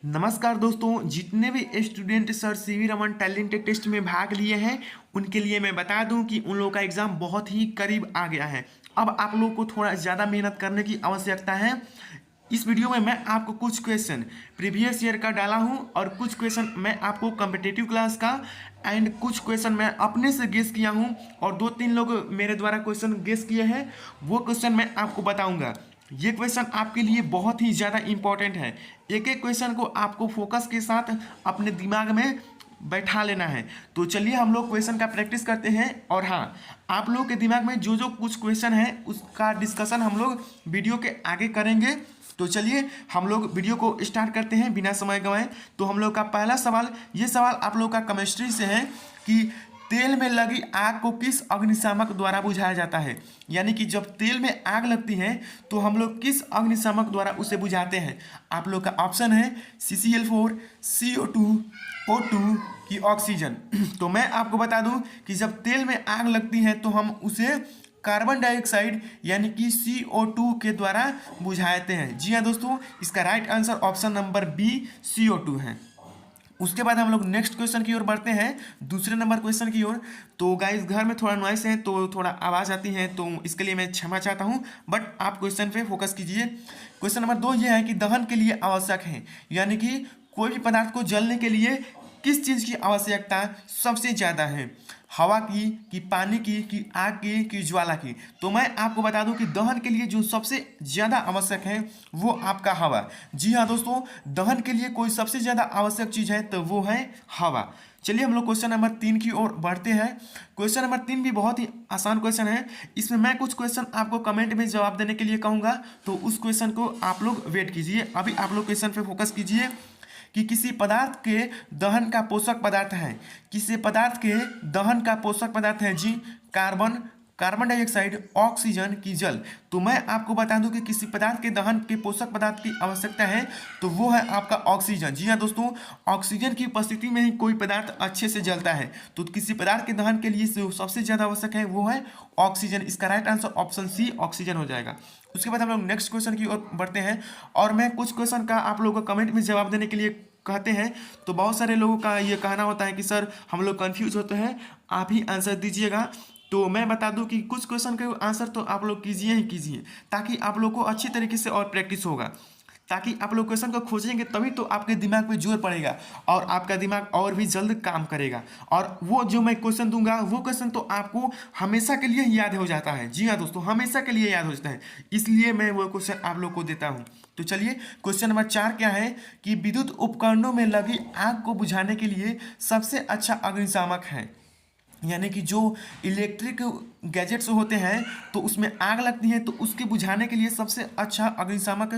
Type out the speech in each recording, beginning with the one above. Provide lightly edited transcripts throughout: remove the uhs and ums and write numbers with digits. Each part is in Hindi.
नमस्कार दोस्तों, जितने भी student sir C V Raman talent test में भाग लिए हैं उनके लिए मैं बता दूं कि उन लोगों का एग्ज़ाम बहुत ही करीब आ गया है। अब आप लोगों को थोड़ा ज़्यादा मेहनत करने की आवश्यकता है। इस वीडियो में मैं आपको कुछ क्वेश्चन प्रीवियस ईयर का डाला हूं और कुछ क्वेश्चन मैं आपको कॉम्पिटिटिव क्लास का एंड कुछ क्वेश्चन मैं अपने से गेस किया हूं और 2-3 लोग मेरे द्वारा क्वेश्चन गेस किए हैं, वो क्वेश्चन मैं आपको बताऊंगा। ये क्वेश्चन आपके लिए बहुत ही ज़्यादा इंपॉर्टेंट है। एक एक क्वेश्चन को आपको फोकस के साथ अपने दिमाग में बैठा लेना है। तो चलिए हम लोग क्वेश्चन का प्रैक्टिस करते हैं। और हाँ, आप लोगों के दिमाग में जो जो कुछ क्वेश्चन है उसका डिस्कशन हम लोग वीडियो के आगे करेंगे। तो चलिए हम लोग वीडियो को स्टार्ट करते हैं बिना समय गंवाए। तो हम लोग का पहला सवाल, ये सवाल आप लोग का केमिस्ट्री से है कि तेल में लगी आग को किस अग्निशामक द्वारा बुझाया जाता है। यानी कि जब तेल में आग लगती है तो हम लोग किस अग्निशामक द्वारा उसे बुझाते हैं। आप लोग का ऑप्शन है CCl4, CO2, O2 की ऑक्सीजन। तो मैं आपको बता दूं कि जब तेल में आग लगती है तो हम उसे कार्बन डाइऑक्साइड यानी कि CO2 के द्वारा बुझाते हैं। जी हाँ दोस्तों, इसका right answer option number B CO2 है। उसके बाद हम लोग नेक्स्ट क्वेश्चन की ओर बढ़ते हैं, दूसरे नंबर क्वेश्चन की ओर। तो गाइस घर में थोड़ा नॉइस है तो थोड़ा आवाज़ आती है, तो इसके लिए मैं क्षमा चाहता हूं, बट आप क्वेश्चन पे फोकस कीजिए। क्वेश्चन नंबर 2 ये है कि दहन के लिए आवश्यक है, यानी कि कोई भी पदार्थ को जलने के लिए किस चीज़ की आवश्यकता सबसे ज़्यादा है। हवा की कि पानी की कि आग की कि ज्वाला की। तो मैं आपको बता दूं कि दहन के लिए जो सबसे ज़्यादा आवश्यक है वो आपका हवा। जी हाँ दोस्तों, दहन के लिए कोई सबसे ज़्यादा आवश्यक चीज़ है तो वो है हवा। चलिए हम लोग क्वेश्चन नंबर 3 की ओर बढ़ते हैं। क्वेश्चन नंबर 3 भी बहुत ही आसान क्वेश्चन है। इसमें मैं कुछ क्वेश्चन आपको कमेंट में जवाब देने के लिए कहूँगा, तो उस क्वेश्चन को आप लोग वेट कीजिए। अभी आप लोग क्वेश्चन पे फोकस कीजिए कि किसी पदार्थ के दहन का पोषक पदार्थ है। किसी पदार्थ के दहन का पोषक पदार्थ है जी कार्बन, कार्बन डाइऑक्साइड, ऑक्सीजन की जल। तो मैं आपको बता दूं कि किसी पदार्थ के दहन के पोषक पदार्थ की आवश्यकता है तो वो है आपका ऑक्सीजन। जी हाँ दोस्तों, ऑक्सीजन की उपस्थिति में ही कोई पदार्थ अच्छे से जलता है। तो किसी पदार्थ के दहन के लिए जो सबसे ज़्यादा आवश्यक है वो है ऑक्सीजन। इसका right answer option C oxygen हो जाएगा। उसके बाद हम लोग नेक्स्ट क्वेश्चन की ओर बढ़ते हैं और मैं कुछ क्वेश्चन का आप लोगों को कमेंट में जवाब देने के लिए कहते हैं। तो बहुत सारे लोगों का ये कहना होता है कि सर हम लोग कंफ्यूज होते हैं, आप ही आंसर दीजिएगा। तो मैं बता दूं कि कुछ क्वेश्चन के आंसर तो आप लोग कीजिए ही कीजिए, ताकि आप लोग को अच्छी तरीके से और प्रैक्टिस होगा, ताकि आप लोग क्वेश्चन को खोजेंगे तभी तो आपके दिमाग पे जोर पड़ेगा और आपका दिमाग और भी जल्द काम करेगा। और वो जो मैं क्वेश्चन दूंगा वो क्वेश्चन तो आपको हमेशा के लिए याद हो जाता है। जी हाँ दोस्तों, हमेशा के लिए याद हो जाता है, इसलिए मैं वो क्वेश्चन आप लोग को देता हूँ। तो चलिए क्वेश्चन नंबर 4 क्या है कि विद्युत उपकरणों में लगी आग को बुझाने के लिए सबसे अच्छा अग्निशामक है। यानी कि जो इलेक्ट्रिक गैजेट्स होते हैं तो उसमें आग लगती है तो उसके बुझाने के लिए सबसे अच्छा अग्निशामक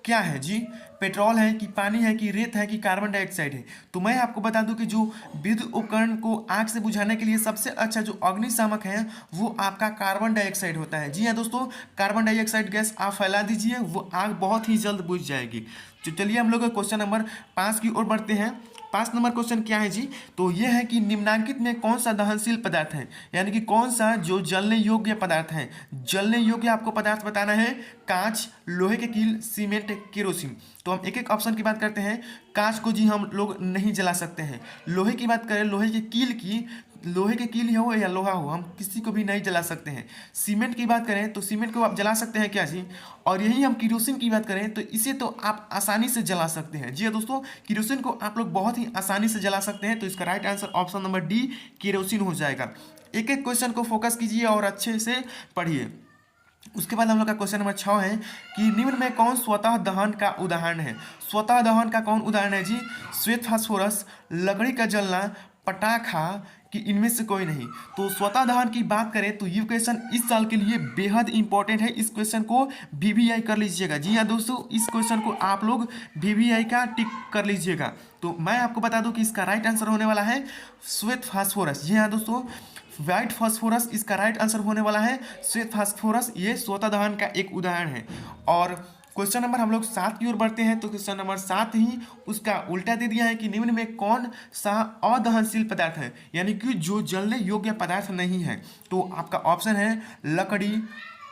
क्या है जी। पेट्रोल है कि पानी है कि रेत है कि कार्बन डाइऑक्साइड है। तो मैं आपको बता दूं कि जो विद्युत उपकरण को आग से बुझाने के लिए सबसे अच्छा जो अग्निशामक है वो आपका कार्बन डाइऑक्साइड होता है। जी हाँ दोस्तों, कार्बन डाइऑक्साइड गैस आप फैला दीजिए, वो आग बहुत ही जल्द बुझ जाएगी। तो चलिए हम लोग क्वेश्चन नंबर 5 की ओर बढ़ते हैं। 5 नंबर क्वेश्चन क्या है जी, तो ये है कि निम्नलिखित में कौन सा दहनशील पदार्थ है, यानी कि कौन सा जो जलने योग्य पदार्थ है। जलने योग्य आपको पदार्थ बताना है, कांच, लोहे के कील, सीमेंट, केरोसिन। तो हम एक एक ऑप्शन की बात करते हैं। कांच को जी हम लोग नहीं जला सकते हैं। लोहे की बात करें, लोहे के कील की, लोहे के कील हो या लोहा हो, हम किसी को भी नहीं जला सकते हैं। सीमेंट की बात करें तो सीमेंट को आप जला सकते हैं क्या जी। और यही हम केरोसिन की बात करें तो इसे तो आप आसानी से जला सकते हैं। जी हाँ दोस्तों, केरोसिन को आप लोग बहुत ही आसानी से जला सकते हैं। तो इसका right answer option number D kerosene हो जाएगा। एक एक क्वेश्चन को फोकस कीजिए और अच्छे से पढ़िए। उसके बाद हम लोग का क्वेश्चन नंबर 6 है कि निम्न में कौन स्वतः दहन का उदाहरण है। स्वतः दहन का कौन उदाहरण है जी। श्वेत फास्फोरस, लकड़ी का जलना, पटाखा कि इनमें से कोई नहीं। तो स्वतः दहन की बात करें तो ये क्वेश्चन इस साल के लिए बेहद इंपॉर्टेंट है। इस क्वेश्चन को VVI कर लीजिएगा। जी हाँ दोस्तों, इस क्वेश्चन को आप लोग VVI का टिक कर लीजिएगा। तो मैं आपको बता दूं कि इसका राइट आंसर होने वाला है श्वेत फास्फोरस। जी हाँ दोस्तों, व्हाइट फास्फोरस इसका राइट आंसर होने वाला है। श्वेत फास्फोरस ये स्वतः दहन का एक उदाहरण है। और क्वेश्चन नंबर हम लोग 7 की ओर बढ़ते हैं। तो क्वेश्चन नंबर 7 ही उसका उल्टा दे दिया है कि निम्न में कौन सा अदहनशील पदार्थ है, यानी कि जो जलने योग्य पदार्थ नहीं है। तो आपका ऑप्शन है लकड़ी,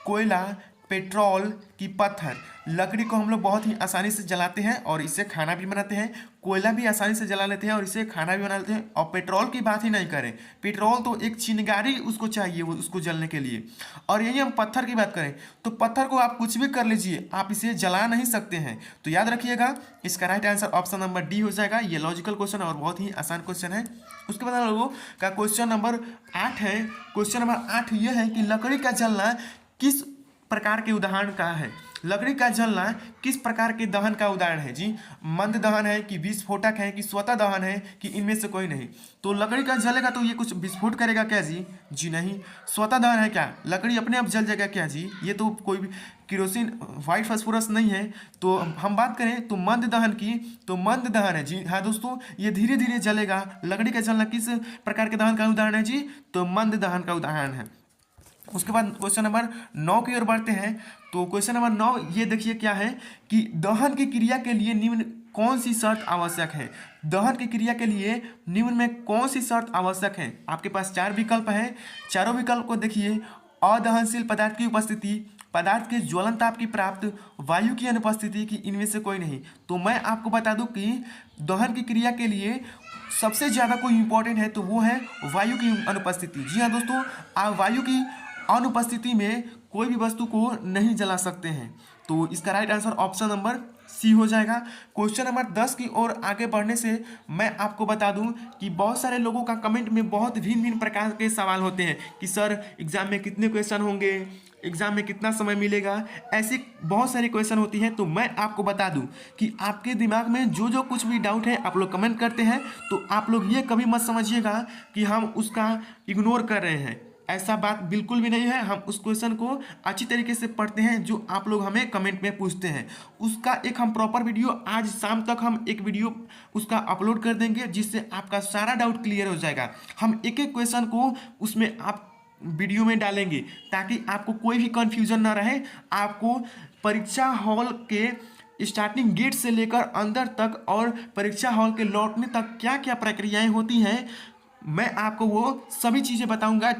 कोयला, पेट्रोल की पत्थर। लकड़ी को हम लोग बहुत ही आसानी से जलाते हैं और इससे खाना भी बनाते हैं। कोयला भी आसानी से जला लेते हैं और इससे खाना भी बना लेते हैं। और पेट्रोल की बात ही नहीं करें, पेट्रोल तो एक चिंगारी उसको चाहिए वो उसको जलने के लिए। और यही हम पत्थर की बात करें तो पत्थर को आप कुछ भी कर लीजिए, आप इसे जला नहीं सकते हैं। तो याद रखिएगा, इसका right answer option number D हो जाएगा। ये लॉजिकल क्वेश्चन और बहुत ही आसान क्वेश्चन है। उसके बाद हम लोगों का क्वेश्चन नंबर 8 है। क्वेश्चन नंबर 8 ये है कि लकड़ी का जलना किस प्रकार के उदाहरण का है। लकड़ी का जलना किस प्रकार के दहन का उदाहरण है जी? मंद दहन है कि विस्फोटक है कि स्वतः दहन है कि इनमें से कोई नहीं? तो लकड़ी का जलेगा तो ये कुछ विस्फोट करेगा क्या जी? जी नहीं। स्वतः दहन है क्या? लकड़ी अपने आप जल जाएगा क्या जी? ये तो कोई भी केरोसिन वाइट फास्फोरस नहीं है। तो हम बात करें तो मंद दहन की, तो मंद दहन है जी हाँ दोस्तों, ये धीरे धीरे जलेगा। लकड़ी का जलना किस प्रकार के दहन का उदाहरण है जी? तो मंद दहन का उदाहरण है। उसके बाद क्वेश्चन नंबर 9 की ओर बढ़ते हैं। तो क्वेश्चन नंबर 9 ये देखिए क्या है कि दहन की क्रिया के लिए निम्न कौन सी शर्त आवश्यक है? दहन की क्रिया के लिए निम्न में कौन सी शर्त आवश्यक है? आपके पास 4 विकल्प हैं। चारों विकल्प को देखिए। अदहनशील पदार्थ की उपस्थिति, पदार्थ के ज्वलन ताप की प्राप्त, वायु की अनुपस्थिति की इनमें से कोई नहीं। तो मैं आपको बता दूं कि दहन की क्रिया के लिए सबसे ज़्यादा कोई इंपॉर्टेंट है तो वो है वायु की अनुपस्थिति। जी हाँ दोस्तों, आप वायु की अनुपस्थिति में कोई भी वस्तु को नहीं जला सकते हैं। तो इसका right answer option number C हो जाएगा। क्वेश्चन नंबर 10 की ओर आगे बढ़ने से मैं आपको बता दूं कि बहुत सारे लोगों का कमेंट में बहुत भिन्न भिन्न प्रकार के सवाल होते हैं कि सर एग्जाम में कितने क्वेश्चन होंगे, एग्जाम में कितना समय मिलेगा, ऐसी बहुत सारी क्वेश्चन होती हैं। तो मैं आपको बता दूं कि आपके दिमाग में जो जो कुछ भी डाउट है आप लोग कमेंट करते हैं, तो आप लोग ये कभी मत समझिएगा कि हम उसका इग्नोर कर रहे हैं। ऐसा बात बिल्कुल भी नहीं है। हम उस क्वेश्चन को अच्छी तरीके से पढ़ते हैं जो आप लोग हमें कमेंट में पूछते हैं। उसका एक हम प्रॉपर वीडियो आज शाम तक हम एक वीडियो उसका अपलोड कर देंगे, जिससे आपका सारा डाउट क्लियर हो जाएगा। हम एक एक क्वेश्चन को उसमें आप वीडियो में डालेंगे ताकि आपको कोई भी कन्फ्यूजन ना रहे। आपको परीक्षा हॉल के स्टार्टिंग गेट से लेकर अंदर तक और परीक्षा हॉल के लौटने तक क्या क्या प्रक्रियाएं होती हैं, मैं आपको वो सभी चीज़ें बताऊंगा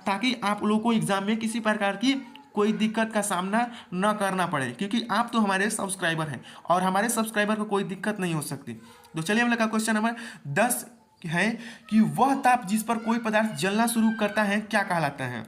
ताकि आप लोगों को एग्जाम में किसी प्रकार की कोई दिक्कत का सामना न करना पड़े, क्योंकि आप तो हमारे सब्सक्राइबर हैं और हमारे सब्सक्राइबर को कोई दिक्कत नहीं हो सकती। तो चलिए हम लोग का क्वेश्चन नंबर 10 है कि वह ताप जिस पर कोई पदार्थ जलना शुरू करता है क्या कहलाता है?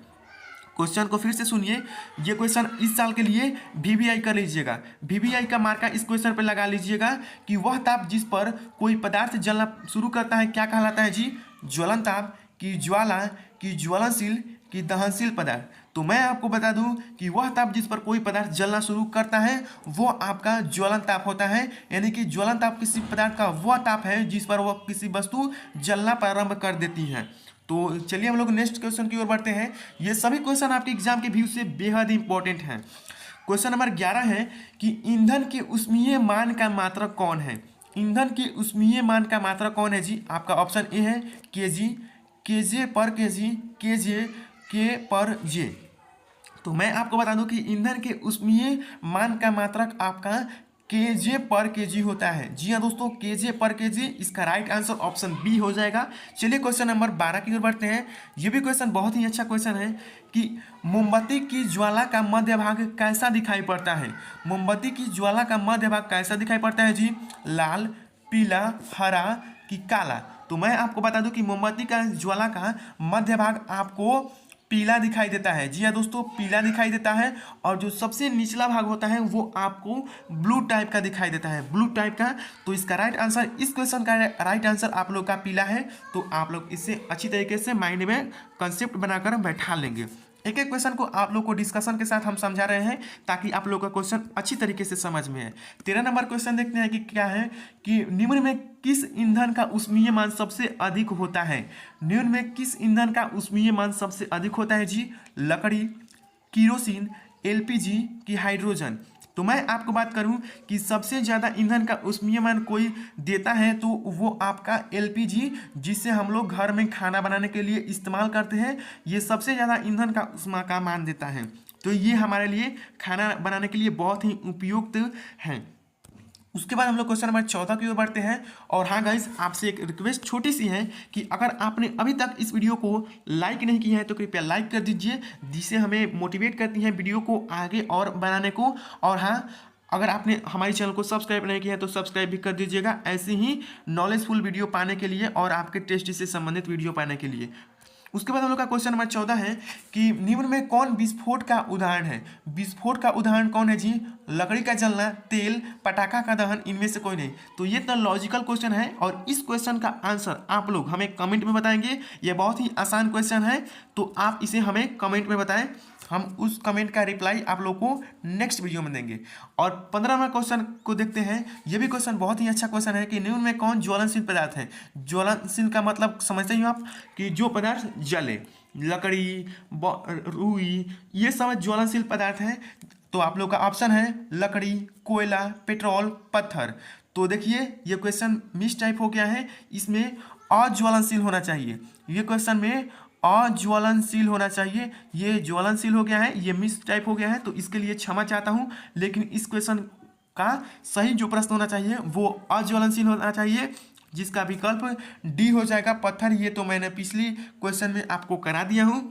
क्वेश्चन को फिर से सुनिए। ये क्वेश्चन इस साल के लिए VVI कर लीजिएगा। VVI का मार्का इस क्वेश्चन पर लगा लीजिएगा कि वह ताप जिस पर कोई पदार्थ जलना शुरू करता है क्या कहलाता है जी? ज्वलन ताप की ज्वाला की ज्वलनशील की दहनशील पदार्थ। तो मैं आपको बता दूं कि वह ताप जिस पर कोई पदार्थ जलना शुरू करता है वो आपका ज्वलन ताप होता है। यानी कि ज्वलन ताप किसी पदार्थ का वह ताप है जिस पर वह किसी वस्तु जलना प्रारंभ कर देती है। तो चलिए हम लोग नेक्स्ट क्वेश्चन की ओर बढ़ते हैं। ये सभी क्वेश्चन आपके एग्जाम के व्यू से बेहद इंपॉर्टेंट हैं। क्वेश्चन नंबर 11 है कि ईंधन के ऊष्मीय मान का मात्रक कौन है? ईंधन के ऊष्मीय मान का मात्रक कौन है जी? आपका ऑप्शन ए है केजी, केजे पर केजी, केजे के पर जे। तो मैं आपको बता दूं कि ईंधन के ऊष्मीय मान का मात्रक आपका केजे पर केजी होता है। जी हाँ दोस्तों, केजे पर केजी इसका राइट आंसर ऑप्शन बी हो जाएगा। चलिए क्वेश्चन नंबर 12 की ओर बढ़ते हैं। ये भी क्वेश्चन बहुत ही अच्छा क्वेश्चन है कि मोमबत्ती की ज्वाला का मध्य भाग कैसा दिखाई पड़ता है? मोमबत्ती की ज्वाला का मध्य भाग कैसा दिखाई पड़ता है जी? लाल, पीला, हरा कि काला? तो मैं आपको बता दूं कि मोमबत्ती का ज्वाला का मध्य भाग आपको पीला दिखाई देता है। जी हाँ दोस्तों, पीला दिखाई देता है। और जो सबसे निचला भाग होता है वो आपको ब्लू टाइप का दिखाई देता है, ब्लू टाइप का। तो इसका राइट आंसर, इस क्वेश्चन का राइट आंसर आप लोग का पीला है। तो आप लोग इसे अच्छी तरीके से माइंड में कंसेप्ट बनाकर बैठा लेंगे। एक एक क्वेश्चन को आप लोग को डिस्कशन के साथ हम समझा रहे हैं ताकि आप लोग का क्वेश्चन अच्छी तरीके से समझ में आए। 13 नंबर क्वेश्चन देखते हैं कि क्या है कि निम्न में किस ईंधन का ऊष्मीय मान सबसे अधिक होता है? निम्न में किस ईंधन का ऊष्मीय मान सबसे अधिक होता है जी? लकड़ी, केरोसिन, LPG की हाइड्रोजन? तो मैं आपको बात करूं कि सबसे ज़्यादा ईंधन का ऊष्मीय मान कोई देता है तो वो आपका LPG, जिससे हम लोग घर में खाना बनाने के लिए इस्तेमाल करते हैं, ये सबसे ज़्यादा ईंधन का ऊष्मा का मान देता है। तो ये हमारे लिए खाना बनाने के लिए बहुत ही उपयुक्त है। उसके बाद हम लोग क्वेश्चन नंबर 14 की ओर बढ़ते हैं। और हाँ गाइस, आपसे एक रिक्वेस्ट छोटी सी है कि अगर आपने अभी तक इस वीडियो को लाइक नहीं किया है तो कृपया लाइक कर दीजिए, जिससे हमें मोटिवेट करती है वीडियो को आगे और बनाने को। और हाँ, अगर आपने हमारे चैनल को सब्सक्राइब नहीं किया है तो सब्सक्राइब भी कर दीजिएगा, ऐसे ही नॉलेजफुल वीडियो पाने के लिए और आपके टेस्ट से संबंधित वीडियो पाने के लिए। उसके बाद हम लोग का क्वेश्चन नंबर 14 है कि निम्न में कौन विस्फोट का उदाहरण है। विस्फोट का उदाहरण कौन है जी? लकड़ी का जलना, तेल, पटाखा का दहन, इनमें से कोई नहीं। तो ये तो लॉजिकल क्वेश्चन है और इस क्वेश्चन का आंसर आप लोग हमें कमेंट में बताएंगे। ये बहुत ही आसान क्वेश्चन है, तो आप इसे हमें कमेंट में बताएं, हम उस कमेंट का रिप्लाई आप लोग को नेक्स्ट वीडियो में देंगे। और 15वां क्वेश्चन को देखते हैं। ये भी क्वेश्चन बहुत ही अच्छा क्वेश्चन है कि निम्न में कौन ज्वलनशील पदार्थ है। ज्वलनशील का मतलब समझते ही हो आप कि जो पदार्थ जले, लकड़ी, रुई, ये सब ज्वलनशील पदार्थ हैं। तो आप लोग का ऑप्शन है लकड़ी, कोयला, पेट्रोल, पत्थर। तो देखिए ये क्वेश्चन मिस टाइप हो गया है, इसमें अज्वलनशील होना चाहिए। ये क्वेश्चन में अज्वलनशील होना चाहिए, ये ज्वलनशील हो गया है, ये मिस टाइप हो गया है, तो इसके लिए क्षमा चाहता हूँ। लेकिन इस क्वेश्चन का सही जो प्रश्न होना चाहिए वो अज्वलनशील होना चाहिए, जिसका विकल्प डी हो जाएगा, पत्थर। ये तो मैंने पिछली क्वेश्चन में आपको करा दिया हूँ।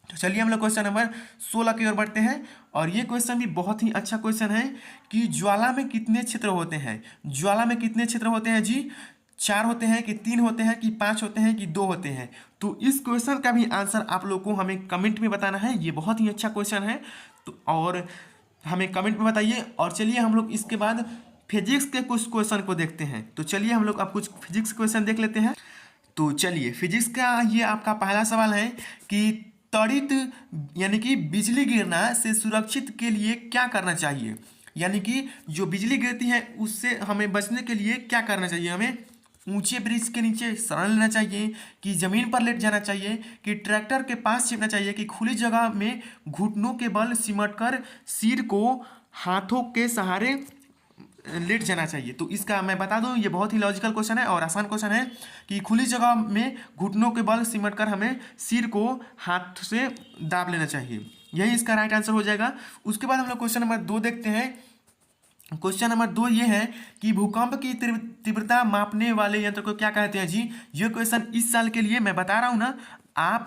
तो चलिए हम लोग क्वेश्चन नंबर 16 की ओर बढ़ते हैं। और ये क्वेश्चन भी बहुत ही अच्छा क्वेश्चन है कि ज्वाला में कितने क्षेत्र होते हैं। ज्वाला में कितने क्षेत्र होते हैं जी? 4 होते हैं कि 3 होते हैं कि 5 होते हैं कि 2 होते हैं। तो इस क्वेश्चन का भी आंसर आप लोग को हमें कमेंट में बताना है। ये बहुत ही अच्छा क्वेश्चन है, तो और हमें कमेंट में बताइए। और चलिए हम लोग इसके बाद फिजिक्स के कुछ क्वेश्चन को देखते हैं। तो चलिए हम लोग अब कुछ फिजिक्स क्वेश्चन देख लेते हैं। तो चलिए फिजिक्स का ये आपका पहला सवाल है कि त्वरित यानी कि बिजली गिरना से सुरक्षित के लिए क्या करना चाहिए। यानी कि जो बिजली गिरती है उससे हमें बचने के लिए क्या करना चाहिए। हमें ऊंचे ब्रिज के नीचे शरण लेना चाहिए, कि जमीन पर लेट जाना चाहिए, कि ट्रैक्टर के पास छिपना चाहिए, कि खुली जगह में घुटनों के बल सिमटकर सिर को हाथों के सहारे लेट जाना चाहिए। तो इसका मैं बता दूं, ये बहुत ही लॉजिकल क्वेश्चन है और आसान क्वेश्चन है कि खुली जगह में घुटनों के बल सिमटकर हमें सिर को हाथ से दाब लेना चाहिए, यही इसका राइट आंसर हो जाएगा। उसके बाद हम लोग क्वेश्चन नंबर 2 देखते हैं। क्वेश्चन नंबर 2 ये है कि भूकंप की तीव्रता मापने वाले यंत्र को क्या कहते हैं जी। ये क्वेश्चन इस साल के लिए मैं बता रहा हूँ ना, आप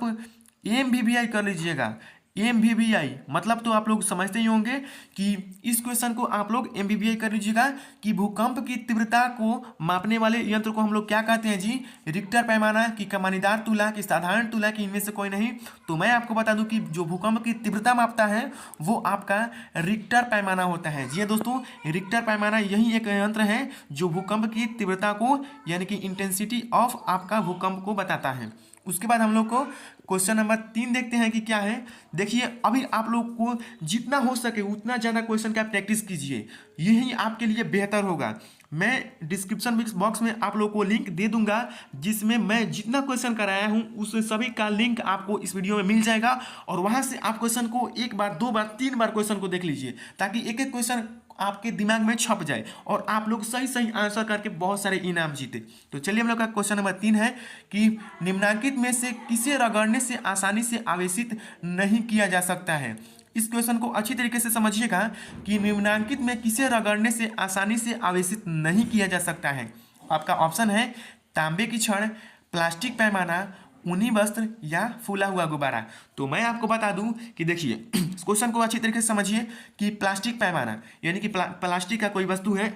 MVVI कर लीजिएगा। MVVI मतलब तो आप लोग समझते ही होंगे कि इस क्वेश्चन को आप लोग MVVI कर लीजिएगा कि भूकंप की तीव्रता को मापने वाले यंत्र को हम लोग क्या कहते हैं जी। रिक्टर पैमाना, कि कमानीदार तुला, कि साधारण तुला, कि इनमें से कोई नहीं। तो मैं आपको बता दूं कि जो भूकंप की तीव्रता मापता है वो आपका रिक्टर पैमाना होता है। जी दोस्तों, रिक्टर पैमाना यही एक यंत्र है जो भूकंप की तीव्रता को यानी कि इंटेंसिटी ऑफ आपका भूकंप को बताता है। उसके बाद हम लोग को क्वेश्चन नंबर 3 देखते हैं कि क्या है। देखिए अभी आप लोग को जितना हो सके उतना ज़्यादा क्वेश्चन का प्रैक्टिस कीजिए, यही आपके लिए बेहतर होगा। मैं डिस्क्रिप्शन बॉक्स में आप लोग को लिंक दे दूंगा, जिसमें मैं जितना क्वेश्चन कराया हूँ उस सभी का लिंक आपको इस वीडियो में मिल जाएगा। और वहाँ से आप क्वेश्चन को 1 बार 2 बार 3 बार क्वेश्चन को देख लीजिए, ताकि एक एक क्वेश्चन आपके दिमाग में छप जाए और आप लोग सही सही आंसर करके बहुत सारे इनाम जीते। तो चलिए हम लोग का क्वेश्चन नंबर 3 है कि निम्नलिखित में से किसे रगड़ने से आसानी से आवेशित नहीं किया जा सकता है। इस क्वेश्चन को अच्छी तरीके से समझिएगा कि निम्नलिखित में किसे रगड़ने से आसानी से आवेशित नहीं किया जा सकता है। आपका ऑप्शन है तांबे की छड़, प्लास्टिक पैमाना, ऊनी वस्त्र या फूला हुआ गुब्बारा। तो मैं आपको बता दूं कि देखिए इस क्वेश्चन को अच्छी तरीके से समझिए कि प्लास्टिक पैमाना यानी कि प्लास्टिक का कोई वस्तु है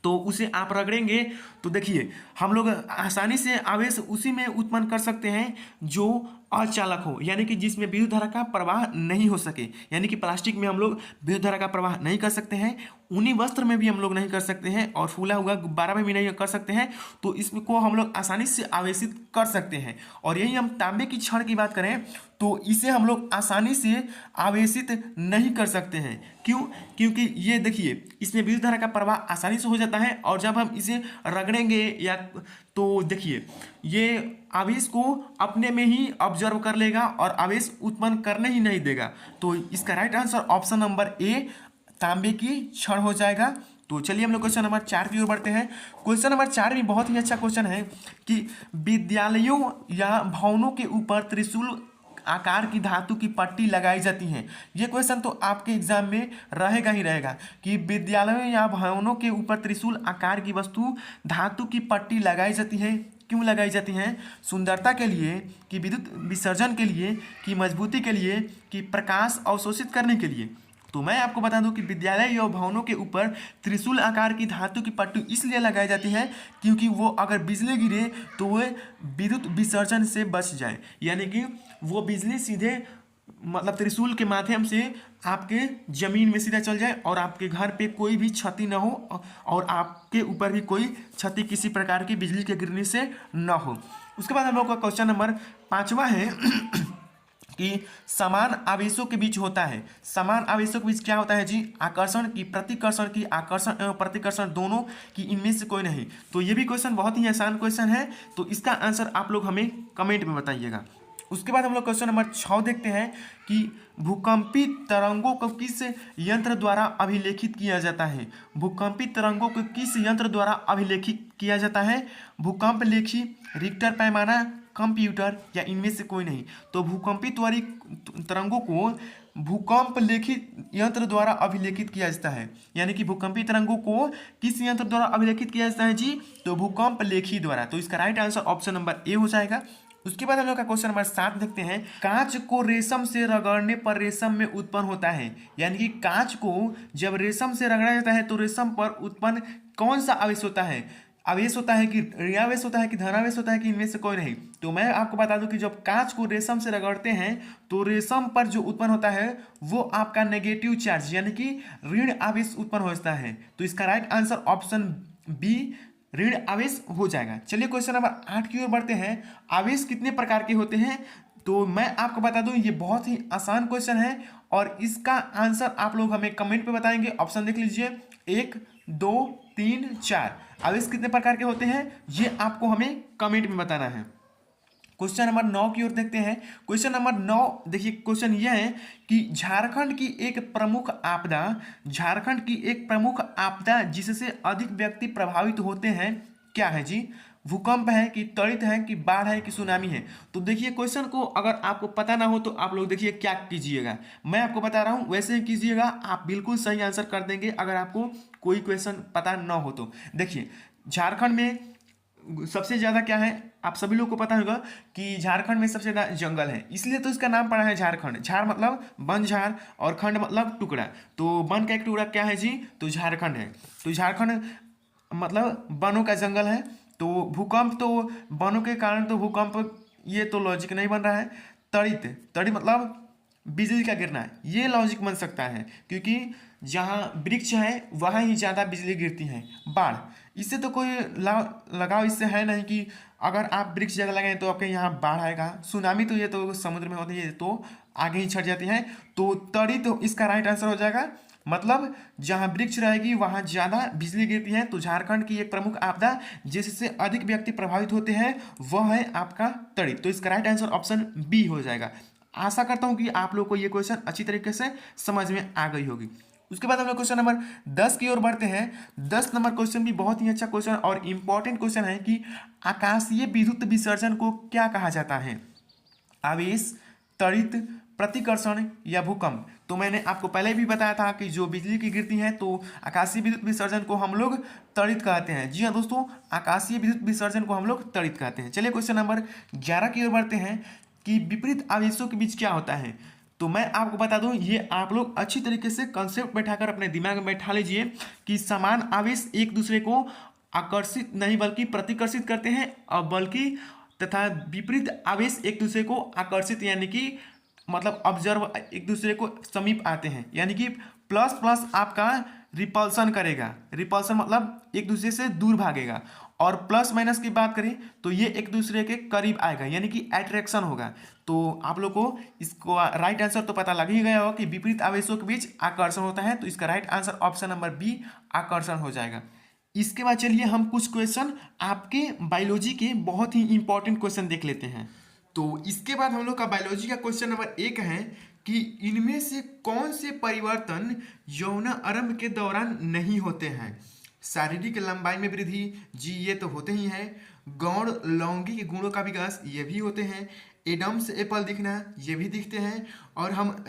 तो उसे आप रगड़ेंगे तो देखिए हम लोग आसानी से आवेश उसी में उत्पन्न कर सकते हैं जो अचालक हो, यानी कि जिसमें विद्युत धारा का प्रवाह नहीं हो सके। यानी कि प्लास्टिक में हम लोग विद्युत धारा का प्रवाह नहीं कर सकते हैं, ऊनी वस्त्र में भी हम लोग नहीं कर सकते हैं और फूला हुआ गुब्बारा में भी नहीं कर सकते हैं। तो इसको हम लोग आसानी से आवेशित कर सकते हैं। और यही हम तांबे की छड़ की बात करें तो इसे हम लोग आसानी से आवेशित नहीं कर सकते हैं। क्यों? क्योंकि ये देखिए इसमें विद्युत धारा का प्रवाह आसानी से हो जाता है और जब हम इसे रगड़ेंगे या तो देखिए ये आवेश को अपने में ही ऑब्जर्व कर लेगा और आवेश उत्पन्न करने ही नहीं देगा। तो इसका right answer option number A तांबे की छड़ हो जाएगा। तो चलिए हम लोग क्वेश्चन नंबर 4 की ओर बढ़ते हैं। क्वेश्चन नंबर 4 में बहुत ही अच्छा क्वेश्चन है कि विद्यालयों या भवनों के ऊपर त्रिशूल आकार की धातु की पट्टी लगाई जाती है। ये क्वेश्चन तो आपके एग्जाम में रहेगा ही रहेगा कि विद्यालयों या भवनों के ऊपर त्रिशूल आकार की वस्तु धातु की पट्टी लगाई जाती है। क्यों लगाई जाती हैं? सुंदरता के लिए, कि विद्युत विसर्जन के लिए, कि मजबूती के लिए, कि प्रकाश अवशोषित करने के लिए। तो मैं आपको बता दूं कि विद्यालय या भवनों के ऊपर त्रिशूल आकार की धातु की पट्टी इसलिए लगाई जाती है क्योंकि वो अगर बिजली गिरे तो वो विद्युत विसर्जन से बच जाए, यानी कि वो बिजली सीधे मतलब त्रिशूल के माध्यम से आपके जमीन में सीधा चल जाए और आपके घर पे कोई भी क्षति न हो और आपके ऊपर भी कोई क्षति किसी प्रकार की बिजली के गिरने से न हो। उसके बाद हम लोग का क्वेश्चन नंबर 5वां है कि समान आवेशों के बीच होता है। समान आवेशों के बीच क्या होता है जी? आकर्षण की प्रतिकर्षण की, आकर्षण एवं प्रतिकर्षण दोनों की, इनमें से कोई नहीं। तो ये भी क्वेश्चन बहुत ही आसान क्वेश्चन है, तो इसका आंसर आप लोग हमें कमेंट में बताइएगा। उसके बाद हम लोग क्वेश्चन नंबर 6 देखते हैं कि भूकंपी तरंगों को किस यंत्र द्वारा अभिलेखित किया जाता है? भूकंपी तरंगों को किस यंत्र द्वारा अभिलेखित किया जाता है? भूकंप लेखी, रिक्टर पैमाना, कंप्यूटर या इनमें से कोई नहीं। तो भूकंपी तरंगों को भूकंप लेखी यंत्र द्वारा अभिलेखित किया जाता है, यानी कि भूकंपी तरंगों को किस यंत्र द्वारा अभिलेखित किया जाता है जी? तो भूकंप लेखी द्वारा। तो इसका right answer option number A हो जाएगा। उसके बाद हम लोग का क्वेश्चन नंबर 7 देखते हैं। कांच को रेशम से रगड़ने पर रेशम में उत्पन्न होता है, यानी कि कांच को जब रेशम से रगड़ा जाता है तो रेशम पर उत्पन्न कौन सा आवेश होता है? आवेश होता है कि ऋणावेश होता है कि धनावेश होता है कि इनमें से कोई नहीं। तो मैं आपको बता दूं कि जब कांच को रेशम से रगड़ते हैं तो रेशम पर जो उत्पन्न होता है वो आपका नेगेटिव चार्ज यानी कि ऋण आवेश उत्पन्न होता है। तो इसका राइट आंसर ऑप्शन बी ऋण आवेश हो जाएगा। चलिए क्वेश्चन नंबर 8 की ओर बढ़ते हैं। आवेश कितने प्रकार के होते हैं? तो मैं आपको बता दूं ये बहुत ही आसान क्वेश्चन है और इसका आंसर आप लोग हमें कमेंट पे बताएंगे। ऑप्शन देख लीजिए, 1, 2, 3, 4। आवेश कितने प्रकार के होते हैं ये आपको हमें कमेंट में बताना है। क्वेश्चन नंबर 9 की ओर देखते हैं। क्वेश्चन नंबर 9 देखिए, क्वेश्चन यह है कि झारखंड की एक प्रमुख आपदा जिससे अधिक व्यक्ति प्रभावित होते हैं क्या है जी? भूकंप है कि त्वरित है कि बाढ़ है कि सुनामी है? तो देखिए क्वेश्चन को अगर आपको पता ना हो तो आप लोग देखिए क्या कीजिएगा, मैं आपको बता रहा हूं वैसे ही कीजिएगा, आप बिल्कुल सही आंसर कर देंगे अगर आपको कोई क्वेश्चन पता ना हो तो। देखिए झारखंड में सबसे ज्यादा क्या है, आप सभी लोग को पता होगा कि झारखंड में सबसे ज्यादा जंगल है, इसलिए तो इसका नाम पड़ा है झारखंड। झार मतलब वन झार और खंड मतलब टुकड़ा, तो वन का एक टुकड़ा क्या है जी? तो झारखंड है। तो झारखंड मतलब वनों का जंगल है। तो भूकंप तो वनों के कारण तो भूकंप, ये तो लॉजिक नहीं बन रहा है। तड़ित मतलब बिजली का गिरना, ये लॉजिक बन सकता है क्योंकि जहाँ वृक्ष है वहाँ ही ज़्यादा बिजली गिरती है। बाढ़, इससे तो कोई लगाव इससे है नहीं कि अगर आप वृक्ष ज़्यादा लगाएं तो आपके यहाँ बाढ़ आएगा। सुनामी तो ये तो समुद्र में होती है तो आगे ही छट जाती है। तो तड़ी तो इसका राइट आंसर हो जाएगा, मतलब जहाँ वृक्ष रहेगी वहाँ ज़्यादा बिजली गिरती है। तो झारखंड की एक प्रमुख आपदा जिससे अधिक व्यक्ति प्रभावित होते हैं वह है आपका तड़ी। तो इसका राइट आंसर ऑप्शन बी हो जाएगा। आशा करता हूँ कि आप लोग को ये क्वेश्चन अच्छी तरीके से समझ में आ गई होगी। उसके बाद हम लोग क्वेश्चन नंबर 10 की ओर बढ़ते हैं। 10 नंबर क्वेश्चन भी बहुत ही अच्छा क्वेश्चन और इंपॉर्टेंट क्वेश्चन है कि आकाशीय विद्युत विसर्जन को क्या कहा जाता है? आवेश, त्वरित, प्रतिकर्षण या भूकंप? तो मैंने आपको पहले भी बताया था कि जो बिजली की गिरती है तो आकाशीय विद्युत विसर्जन को हम लोग त्वरित कहते हैं। जी हाँ दोस्तों, आकाशीय विद्युत विसर्जन को हम लोग त्वरित कहते हैं। चलिए क्वेश्चन नंबर 11 की ओर बढ़ते हैं कि विपरीत आवेशों के बीच क्या होता है? तो मैं आपको बता दूं, ये आप लोग अच्छी तरीके से कंसेप्ट बैठाकर अपने दिमाग में बैठा लीजिए कि समान आवेश एक दूसरे को आकर्षित नहीं बल्कि प्रतिकर्षित करते हैं और बल्कि तथा विपरीत आवेश एक दूसरे को आकर्षित यानी कि मतलब ऑब्जर्व एक दूसरे को समीप आते हैं, यानी कि प्लस प्लस आपका रिपल्सन करेगा। रिपल्सन मतलब एक दूसरे से दूर भागेगा और प्लस माइनस की बात करें तो ये एक दूसरे के करीब आएगा यानी कि अट्रैक्शन होगा। तो आप लोग को इसको राइट आंसर तो पता लग ही गया होगा कि विपरीत आवेशों के बीच आकर्षण होता है। तो इसका right answer option number B आकर्षण हो जाएगा। इसके बाद चलिए हम कुछ क्वेश्चन आपके बायोलॉजी के बहुत ही इंपॉर्टेंट क्वेश्चन देख लेते हैं। तो इसके बाद हम लोग का बायोलॉजी का क्वेश्चन नंबर 1 है कि इनमें से कौन से परिवर्तन यौनारंभ के दौरान नहीं होते हैं? शारीरिक लंबाई में वृद्धि, जी ये तो होते ही हैं। गौण लैंगिक गुणों का विकास, ये भी होते हैं। एडम्स एप्पल दिखना, ये भी दिखते हैं। और हम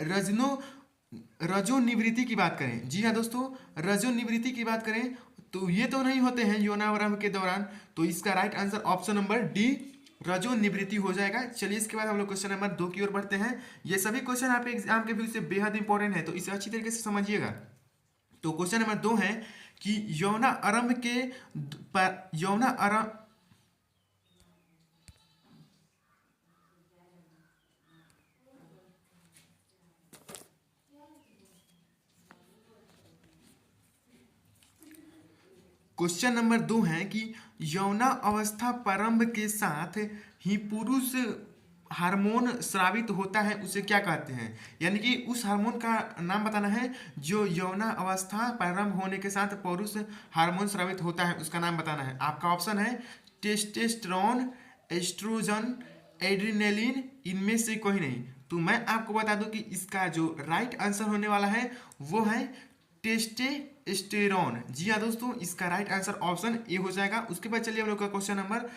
रजो निवृत्ति की बात करें, जी हाँ दोस्तों, रजो निवृत्ति की बात करें तो ये तो नहीं होते हैं यौनावरम के दौरान। तो इसका right answer option number D रजो निवृत्ति हो जाएगा। चलिए इसके बाद हम लोग क्वेश्चन नंबर 2 की ओर बढ़ते हैं। ये सभी क्वेश्चन आपके एग्जाम के व्यू से बेहद इंपॉर्टेंट है, तो इसे अच्छी तरीके से समझिएगा। तो क्वेश्चन नंबर 2 है कि यौना आरंभ के यौना आरंभ क्वेश्चन नंबर 2 है कि यौना अवस्था प्रारंभ के साथ ही पुरुष हार्मोन स्रावित होता है, उसे क्या कहते हैं? यानी कि उस हार्मोन का नाम बताना है जो यौना अवस्था प्रारंभ होने के साथ पुरुष हार्मोन स्रावित होता है, उसका नाम बताना है। आपका ऑप्शन है टेस्टोस्टेरोन, एस्ट्रोजन, एड्रिनलिन, इनमें से कोई नहीं। तो मैं आपको बता दूं कि इसका जो राइट आंसर होने वाला है वो है टेस्टोस्टेरोन। जी हाँ दोस्तों, इसका राइट आंसर ऑप्शन ए हो जाएगा। उसके बाद चलिए हम लोग का क्वेश्चन नंबर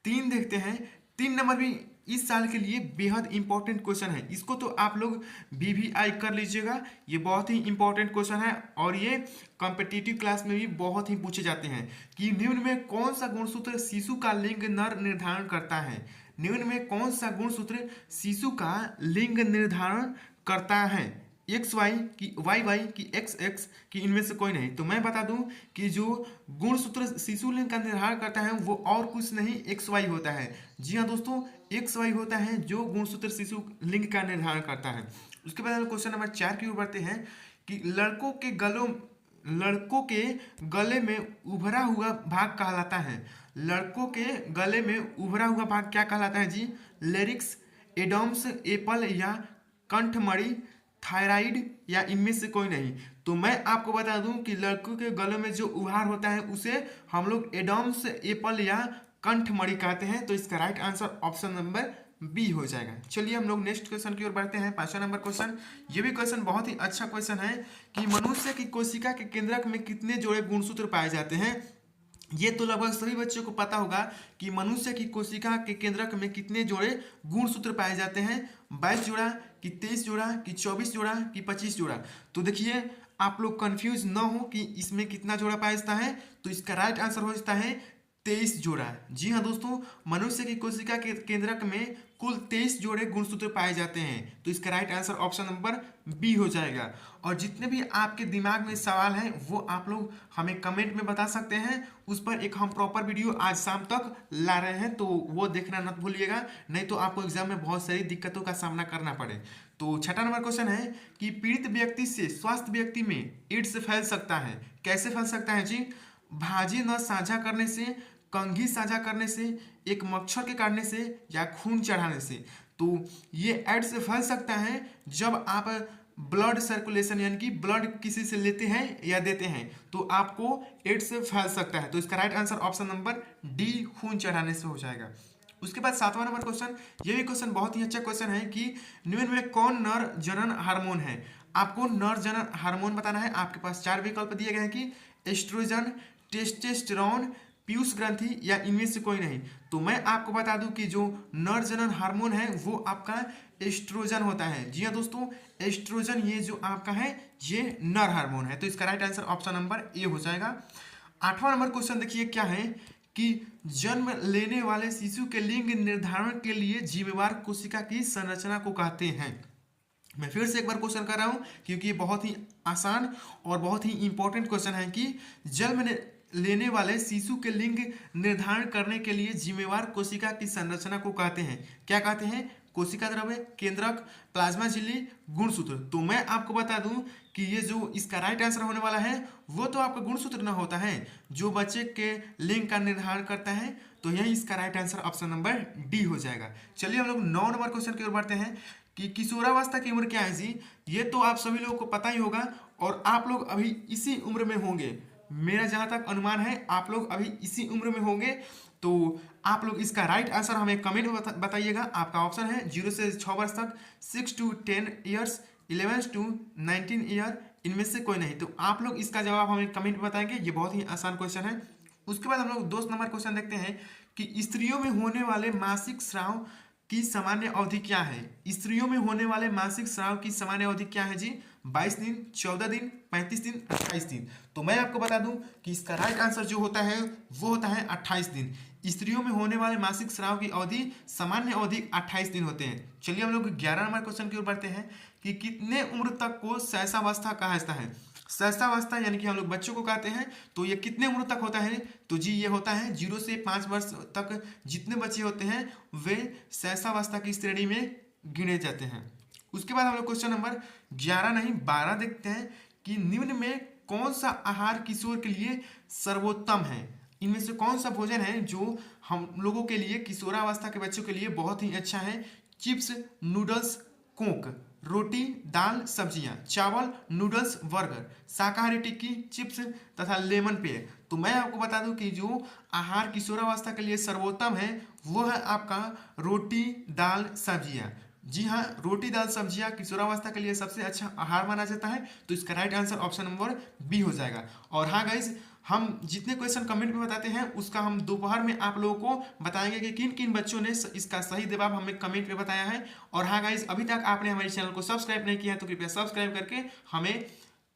3 देखते हैं। 3 नंबर भी इस साल के लिए बेहद इंपॉर्टेंट क्वेश्चन है, इसको तो आप लोग वीवीआई कर लीजिएगा। ये बहुत ही इंपॉर्टेंट क्वेश्चन है और ये कॉम्पिटिटिव क्लास में भी बहुत ही पूछे जाते हैं कि निम्न में कौन सा गुणसूत्र शिशु का लिंग नर निर्धारण करता है? निम्न में कौन सा गुणसूत्र शिशु का लिंग निर्धारण करता है? एक्स वाई की वाई वाई की एक्स एक्स की, इनमें से कोई नहीं। तो मैं बता दूं कि जो गुणसूत्र शिशु लिंग का निर्धारण करता है वो और कुछ नहीं एक्स वाई होता है। जी हाँ दोस्तों, एक्स वाई होता है जो गुणसूत्र शिशु लिंग का निर्धारण करता है। उसके बाद हम क्वेश्चन नंबर 4 की ओर बढ़ते हैं कि लड़कों के गले में उभरा हुआ भाग कहलाता है। लड़कों के गले में उभरा हुआ भाग क्या कहलाता है जी? लेरिक्स, एडम्स एपल या कंठमणि, थायराइड या इनमें से कोई नहीं। तो मैं आपको बता दूं कि लड़कों के गलों में जो उभार होता है उसे हम लोग एडम्स एपल या कंठमणि कहते हैं। तो इसका right answer option number B हो जाएगा। चलिए हम लोग नेक्स्ट क्वेश्चन की ओर बढ़ते हैं। 5वां नंबर क्वेश्चन, ये भी क्वेश्चन बहुत ही अच्छा क्वेश्चन है कि मनुष्य की कोशिका के केंद्रक में कितने जोड़े गुणसूत्र पाए जाते हैं? ये तो लगभग सभी बच्चों को पता होगा कि मनुष्य की कोशिका के केंद्रक में कितने जोड़े गुणसूत्र पाए जाते हैं। 22 जोड़ा कि 23 जोड़ा कि 24 जोड़ा कि 25 जोड़ा। तो देखिए आप लोग कंफ्यूज ना हो कि इसमें कितना जोड़ा पाया जाता है। तो इसका राइट आंसर हो जाता है 23 जोड़ा। जी हाँ दोस्तों, मनुष्य की कोशिका के केंद्रक में कुल 23 जोड़े गुणसूत्र पाए जाते हैं। तो इसका right answer option number B हो जाएगा। और जितने भी आपके दिमाग में सवाल हैं वो आप लोग हमें कमेंट में बता सकते हैं। उस पर एक हम प्रॉपर वीडियो आज शाम तक ला रहे हैं, तो वो देखना मत भूलिएगा, नहीं तो आपको एग्जाम में बहुत सारी दिक्कतों का सामना करना पड़े। तो 6वां नंबर क्वेश्चन है कि पीड़ित व्यक्ति से स्वस्थ व्यक्ति में एड्स फैल सकता है। कैसे फैल सकता है जी? भाजी न साझा करने से, कंघी साझा करने से, एक मच्छर के काटने से या खून चढ़ाने से। तो ये एड्स फैल सकता है जब आप ब्लड सर्कुलेशन यानी कि ब्लड किसी से लेते हैं या देते हैं, तो आपको एड्स फैल सकता है। तो इसका right answer option number D खून चढ़ाने से हो जाएगा। उसके बाद 7वां नंबर क्वेश्चन, ये भी क्वेश्चन बहुत ही अच्छा क्वेश्चन है कि निम्न में कौन नर जनन हार्मोन है? आपको नर जनन हार्मोन बताना है। आपके पास 4 विकल्प दिए गए हैं कि एस्ट्रोजन, टेस्टोस्टेरोन, पीयूष ग्रंथि या इनमें से कोई नहीं। तो मैं आपको बता दूं कि जो नर जनन हार्मोन है वो आपका एस्ट्रोजन होता है। जी हाँ दोस्तों, एस्ट्रोजन ये जो आपका है ये नर हार्मोन है। तो इसका right answer option number A हो जाएगा। 8वां नंबर क्वेश्चन देखिए क्या है कि जन्म लेने वाले शिशु के लिंग निर्धारण के लिए जिम्मेवार कोशिका की संरचना को कहते हैं। मैं फिर से एक बार क्वेश्चन कर रहा हूं क्योंकि ये बहुत ही आसान और बहुत ही इंपॉर्टेंट क्वेश्चन है कि जन्म लेने वाले शिशु के लिंग निर्धारण करने के लिए जिम्मेवार कोशिका की संरचना को कहते हैं। क्या कहते हैं? कोशिका द्रव्य, केंद्रक, प्लाज्मा झिल्ली, गुणसूत्र। तो मैं आपको बता दूं कि ये जो इसका राइट आंसर होने वाला है वो तो आपका गुणसूत्र न होता है जो बच्चे के लिंग का निर्धारण करता है। तो यही इसका right answer option number D हो जाएगा। चलिए हम लोग 9 नंबर क्वेश्चन की ओर बढ़ते हैं कि किशोरावस्था की उम्र क्या है जी? ये तो आप सभी लोगों को पता ही होगा और आप लोग अभी इसी उम्र में होंगे। मेरा जहां तक अनुमान है आप लोग अभी इसी उम्र में होंगे। तो आप लोग इसका राइट आंसर हमें कमेंट में बताइएगा। आपका ऑप्शन है 0 से 6 वर्ष तक, 6 to 10 ईयर्स, 11 to 19 ईयर, इनमें से कोई नहीं। तो आप लोग इसका जवाब हमें कमेंट में बताएंगे। ये बहुत ही आसान क्वेश्चन है। उसके बाद हम लोग 2 नंबर क्वेश्चन देखते हैं कि स्त्रियों में होने वाले मासिक स्राव की सामान्य अवधि क्या है? स्त्रियों में होने वाले मासिक स्राव की सामान्य अवधि क्या है जी? 22 दिन, 14 दिन, 35 दिन, 28 दिन। तो मैं आपको बता दूं कि इसका राइट आंसर जो होता है वो होता है 28 दिन। स्त्रियों में होने वाले मासिक स्राव की अवधि सामान्य अवधि 28 दिन होते हैं। चलिए हम लोग 11 नंबर क्वेश्चन की ओर बढ़ते हैं कि कितने उम्र तक को शैशवावस्था कहा जाता है? शैशवावस्था यानी कि हम लोग बच्चों को कहते हैं, तो ये कितने उम्र तक होता है? तो जी ये होता है 0 से 5 वर्ष तक जितने बच्चे होते हैं वे शैशवावस्था की श्रेणी में गिने जाते हैं। उसके बाद हम लोग क्वेश्चन नंबर 11 नहीं 12 देखते हैं कि निम्न में कौन सा आहार किशोर के लिए सर्वोत्तम है? इनमें से कौन सा भोजन है जो हम लोगों के लिए, किशोरावस्था के बच्चों के लिए बहुत ही अच्छा है? चिप्स, नूडल्स, कोक, रोटी, दाल, सब्जियां, चावल, नूडल्स, बर्गर, शाकाहारी टिक्की, चिप्स तथा लेमन पेय। तो मैं आपको बता दूं कि जो आहार किशोरावस्था के लिए सर्वोत्तम है वो है आपका रोटी, दाल, सब्जियां। जी हाँ, रोटी, दाल, सब्जियां किशोरावस्था के लिए सबसे अच्छा आहार माना जाता है। तो इसका right answer option number B हो जाएगा। और हाँ गाइज, हम जितने क्वेश्चन कमेंट में बताते हैं उसका हम दोपहर में आप लोगों को बताएंगे कि किन किन बच्चों ने इसका सही जवाब हमें कमेंट में बताया है। और हाँ गाइज, अभी तक आपने हमारे चैनल को सब्सक्राइब नहीं किया है तो कृपया सब्सक्राइब करके हमें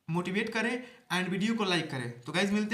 मोटिवेट करें एंड वीडियो को लाइक करें। तो गाइज मिलते हैं।